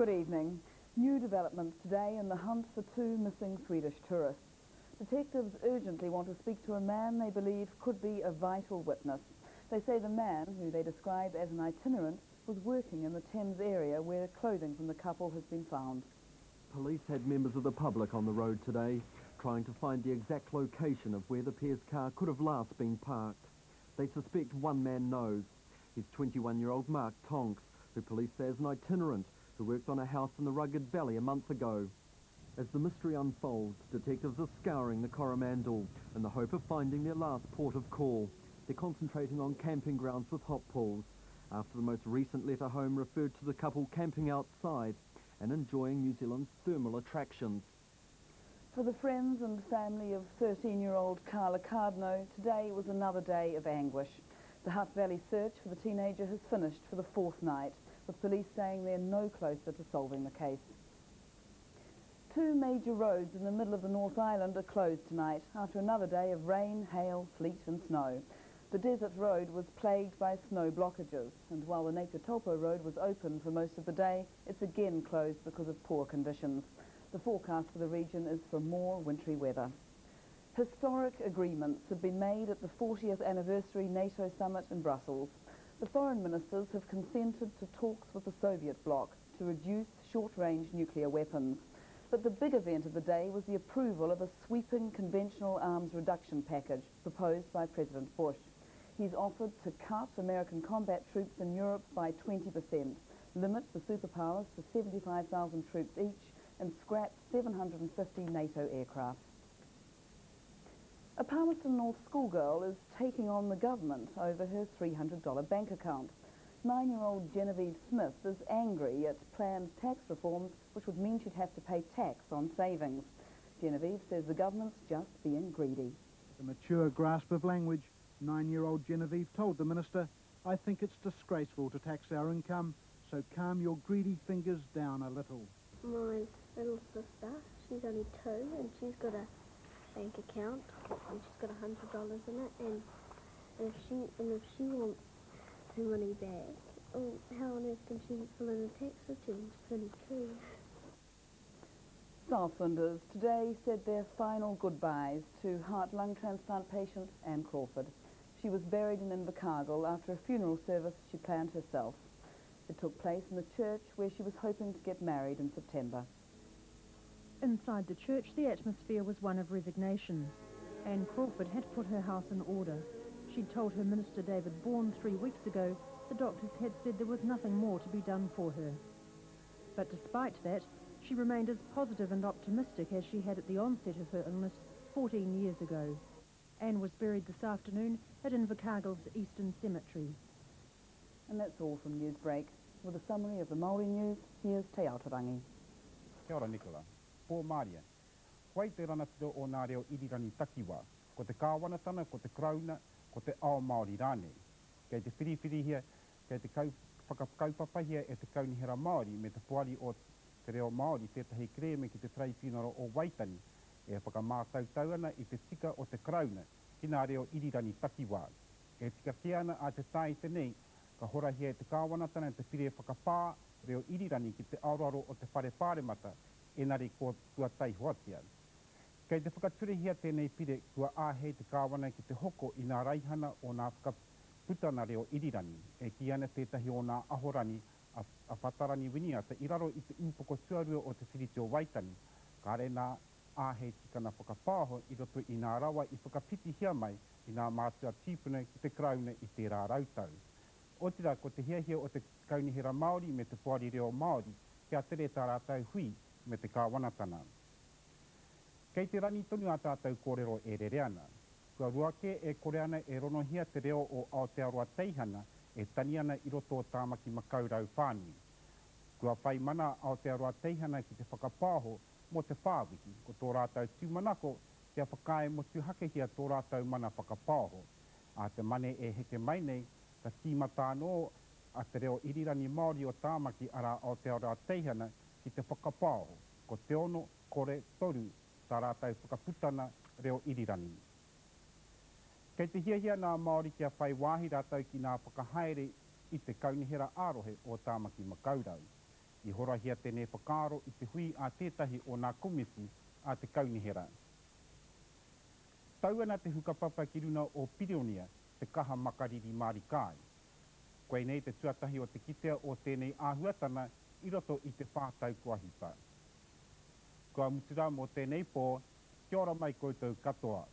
Good evening. New developments today in the hunt for two missing Swedish tourists. Detectives urgently want to speak to a man they believe could be a vital witness. They say the man, who they describe as an itinerant, was working in the Thames area where clothing from the couple has been found. Police had members of the public on the road today, trying to find the exact location of where the pair's car could have last been parked. They suspect one man knows. He's 21-year-old Mark Tonks, who police say is an itinerant who worked on a house in the Rugged Valley a month ago. As the mystery unfolds, detectives are scouring the Coromandel in the hope of finding their last port of call. They're concentrating on camping grounds with hot pools, after the most recent letter home referred to the couple camping outside and enjoying New Zealand's thermal attractions. For the friends and family of 13-year-old Carla Cardno, today was another day of anguish. The Hutt Valley search for the teenager has finished for the fourth night, with police saying they're no closer to solving the case. Two major roads in the middle of the North Island are closed tonight after another day of rain, hail, sleet and snow. The desert road was plagued by snow blockages, and while the Nature Topo road was open for most of the day, it's again closed because of poor conditions. The forecast for the region is for more wintry weather. Historic agreements have been made at the 40th anniversary NATO summit in Brussels. The foreign ministers have consented to talks with the Soviet bloc to reduce short-range nuclear weapons. But the big event of the day was the approval of a sweeping conventional arms reduction package proposed by President Bush. He's offered to cut American combat troops in Europe by 20%, limit the superpowers to 75,000 troops each, and scrap 750 NATO aircraft. A Palmerston North schoolgirl is taking on the government over her $300 bank account. 9-year-old Genevieve Smith is angry at planned tax reforms which would mean she'd have to pay tax on savings. Genevieve says the government's just being greedy. With a mature grasp of language, 9-year-old Genevieve told the minister, "I think it's disgraceful to tax our income, so calm your greedy fingers down a little." My little sister, she's only 2 and she's got a bank account and she's got $100 in it, and if she wants her money back, oh, how on earth can she fill in a tax return? She's only 2. Southlanders today said their final goodbyes to heart-lung transplant patient Anne Crawford. She was buried in Invercargill after a funeral service she planned herself. It took place in the church where she was hoping to get married in September. Inside the church, the atmosphere was one of resignation. Anne Crawford had put her house in order. She'd told her minister David Vaughan 3 weeks ago the doctors had said there was nothing more to be done for her. But despite that, she remained as positive and optimistic as she had at the onset of her illness 14 years ago. Anne was buried this afternoon at Invercargill's Eastern Cemetery. And that's all from News Break. With a summary of the Māori news, here's Te Aotearangi. Kia ora, Nicola. Pō Māria. Wai te ranapiro o nā reo irirani takiwa, ko te kāwanatana, ko te krauna, ko te ao Māori rānei. Kei te whiriwhiri hia, kei te whakakaupapa hia e te kaunihera Māori me te puari o te reo Māori, tētahi kreme ki te traipinaro o Waitani, e whakamātautau ana i te tika o te krauna, ki nā reo irirani takiwa. E tika ki ana a te tai tenei, ka hora hia e te kāwanatana te whire whakapā reo irirani ki te aroaro o te whare pāremata, enari ko tuatai hoatia. Kei te whakature hia tēnei pire kua āhei te kāwana ki te hoko i nā raihana o nā whakaputana reo irirani, e ki ana tētahi o nā ahorani a whatarani winiata i raro i te upoko tuarua o te whiritio Waitani, ka re nā āhei tikana whakapāho i roto i nā rawa i whakapiti hia mai i nā mātua tīpuna ki te krauna i te rā rautau. O tira, ko te hiahia o te kaunihera Māori me te puari reo Māori, kia tere tā rātau hui me te kāwanatana. Kei te rani tonu a tātou kōrero e rere ana. Kua ruake e kore ana e ronohia te reo o Aotearoa Teihana e tani ana i roto o tāmaki makaurau whānui. Kua whai mana Aotearoa Teihana ki te whakapāho mo te whāwiki, ko tō rātau tūmanako kia whakae mo tuhakehia tō rātau mana whakapāho. A te mane e heke mai nei, ka tīmata anō a te reo irirani Māori o tāmaki ara Aotearoa Teihana ki te whakapāho, ko te ono, kore, toru, tā rātau whakaputana reo irirani. Kei te hiahia nā Māori kia whai wāhi rātau ki nā whakahaere i te kaunihera ārohe o tāmaki makaurau. I horahia tēnei whakaaro I te hui a tētahi o nā komiti a te kaunihera. Tau ana te hukapapa ki runa o Pirionia, te kaha makariri Mārikai. Koe nei te tuatahi o te kitea o tēnei āhuatana I roto I te whātau kuahipa. Kua mutura mō tēnei pō, kia ora mai koutou katoa.